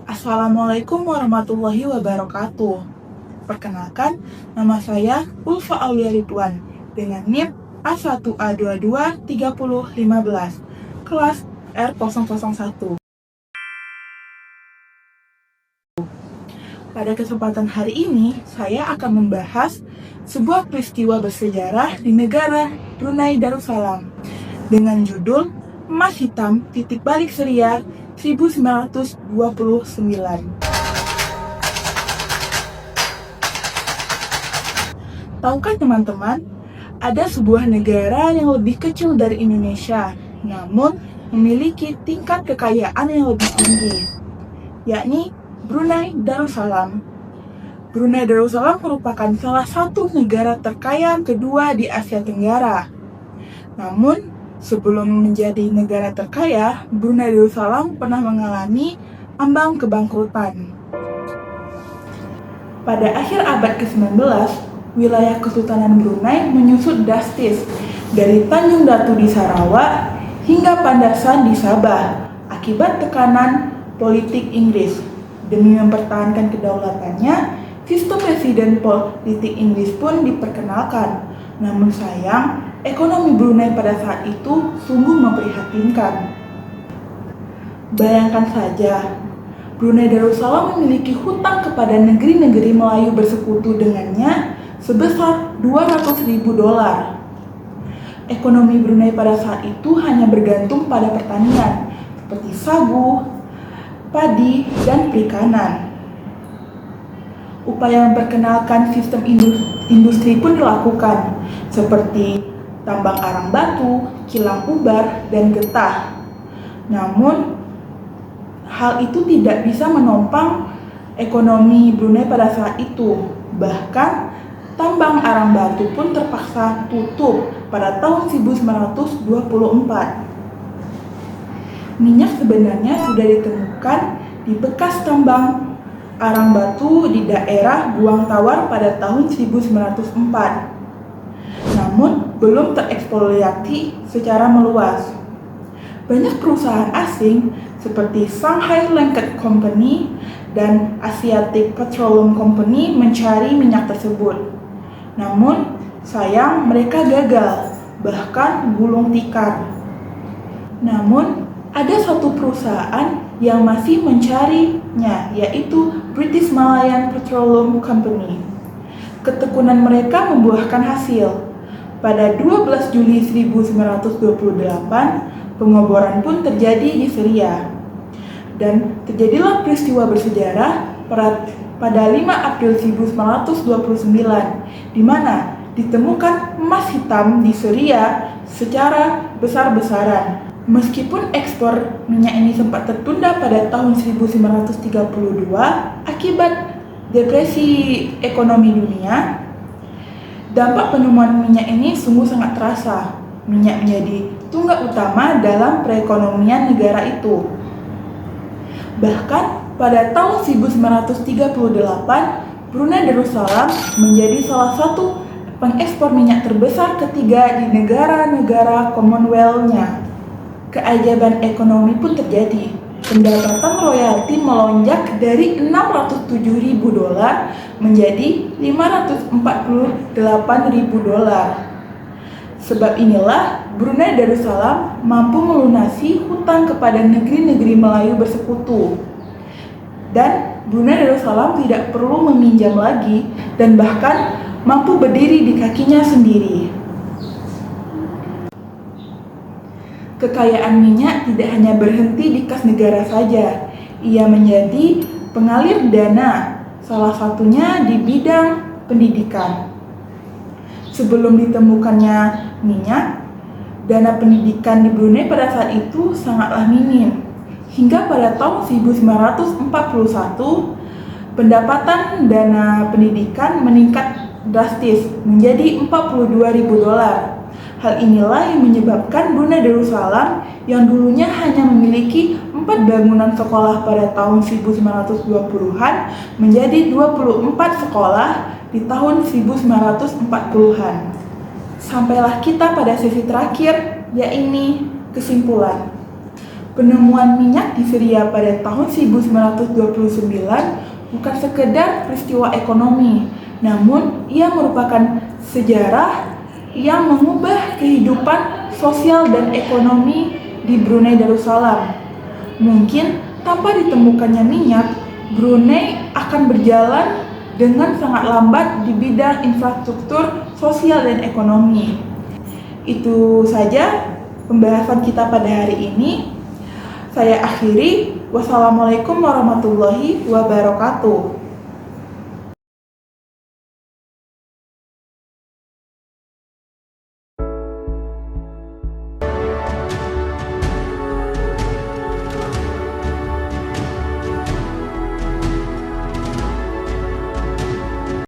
Assalamualaikum warahmatullahi wabarakatuh. Perkenalkan, nama saya Ulfa Aulia Ridwan dengan NIM A1A223015, kelas R001. Pada kesempatan hari ini, saya akan membahas sebuah peristiwa bersejarah di negara Brunei Darussalam dengan judul Emas Hitam Titik Balik Ceria 1929. Tahukah teman-teman, ada sebuah negara yang lebih kecil dari Indonesia, namun memiliki tingkat kekayaan yang lebih tinggi, yakni Brunei Darussalam. Brunei Darussalam merupakan salah satu negara terkaya kedua di Asia Tenggara. Namun, sebelum menjadi negara terkaya, Brunei Darussalam pernah mengalami ambang kebangkrutan. Pada akhir abad ke-19, wilayah Kesultanan Brunei menyusut drastis dari Tanjung Datu di Sarawak hingga Pandasan di Sabah akibat tekanan politik Inggris. Demi mempertahankan kedaulatannya, sistem presiden politik Inggris pun diperkenalkan. Namun sayang, ekonomi Brunei pada saat itu sungguh memprihatinkan. Bayangkan saja, Brunei Darussalam memiliki hutang kepada negeri-negeri Melayu bersekutu dengannya sebesar $200.000. Ekonomi Brunei pada saat itu hanya bergantung pada pertanian, seperti sagu, padi, dan perikanan. Upaya memperkenalkan sistem industri pun dilakukan, seperti tambang arang batu, kilang ubar, dan getah. Namun, hal itu tidak bisa menopang ekonomi Brunei pada saat itu. Bahkan, tambang arang batu pun terpaksa tutup pada tahun 1924. Minyak sebenarnya sudah ditemukan di bekas tambang arang batu di daerah Buang Tawar pada tahun 1904. Namun, belum tereksplorasi secara meluas. Banyak perusahaan asing seperti Shanghai Lanket Company dan Asiatic Petroleum Company mencari minyak tersebut. Namun, sayang mereka gagal, bahkan gulung tikar. Namun, ada satu perusahaan yang masih mencarinya, yaitu British Malayan Petroleum Company. Ketekunan mereka membuahkan hasil. Pada 12 Juli 1928, pengoboran pun terjadi di Ceria. Dan terjadilah peristiwa bersejarah pada 5 April 1929, di mana ditemukan emas hitam di Ceria secara besar-besaran. Meskipun ekspor minyak ini sempat tertunda pada tahun 1932 akibat depresi ekonomi dunia, dampak penemuan minyak ini sungguh sangat terasa. Minyak menjadi tunggak utama dalam perekonomian negara itu. Bahkan pada tahun 1938, Brunei Darussalam menjadi salah satu pengekspor minyak terbesar ketiga di negara-negara Commonwealth-nya. Keajaiban ekonomi pun terjadi. Pendapatan royalti melonjak dari $607.000 menjadi $548.000. Sebab inilah Brunei Darussalam mampu melunasi hutang kepada negeri-negeri Melayu bersekutu. Dan Brunei Darussalam tidak perlu meminjam lagi dan bahkan mampu berdiri di kakinya sendiri. Kekayaan minyak tidak hanya berhenti di kas negara saja, ia menjadi pengalir dana, salah satunya di bidang pendidikan. Sebelum ditemukannya minyak, dana pendidikan di Brunei pada saat itu sangatlah minim. Hingga pada tahun 1941, pendapatan dana pendidikan meningkat drastis menjadi $42.000. Hal inilah yang menyebabkan Brunei Darussalam yang dulunya hanya memiliki 4 bangunan sekolah pada tahun 1920-an menjadi 24 sekolah di tahun 1940-an. Sampailah kita pada sesi terakhir, yaitu kesimpulan. Penemuan minyak di Syria pada tahun 1929 bukan sekedar peristiwa ekonomi, namun ia merupakan sejarah yang mengubah kehidupan sosial dan ekonomi di Brunei Darussalam. Mungkin tanpa ditemukannya minyak, Brunei akan berjalan dengan sangat lambat di bidang infrastruktur sosial dan ekonomi. Itu saja pembahasan kita pada hari ini. Saya akhiri. Wassalamualaikum warahmatullahi wabarakatuh.